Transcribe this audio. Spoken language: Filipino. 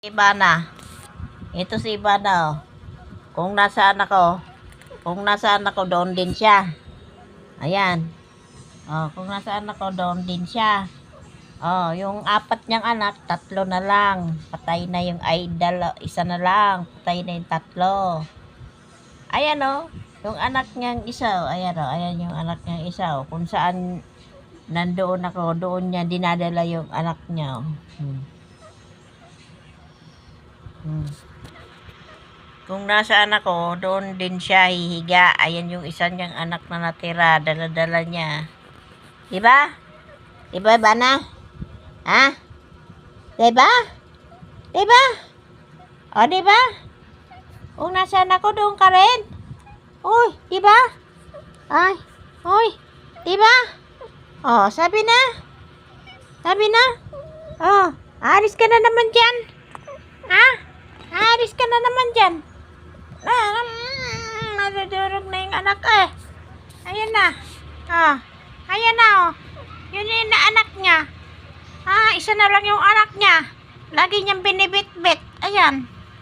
Ibana. Ito si Ibana, oh. Kung nasaan ako, doon din siya. Ayan. Oh, kung nasaan ako, doon din siya. Oh, yung apat niyang anak, 3 na lang. Patay na yung idol, 1 na lang. Patay na yung 3. Ayan, oh. Yung anak niyang isa, oh. Ayan, oh. Ayan yung anak niyang isa, oh. Kung saan nandoon ako, doon niya dinadala yung anak niya, oh. Kung nasaan ako, doon din siya hihiga. Ayan yung isa niyang anak na natira. Dala-dala niya. Diba? Diba, Ibana? Ha? Diba? Diba? O, diba? Kung nasaan ako, doon ka rin. Uy, diba? Ay, uy, diba? O, sabi na. Sabi na. O, alis ka na naman dyan. Ha? Alis ka na naman dyan. Nadudurog na yung anak eh. Ayan na. Ah, ayan na oh. Yun yung anak niya. Ah, isa na lang yung anak niya. Lagi niyang binibit-bit. Ayan.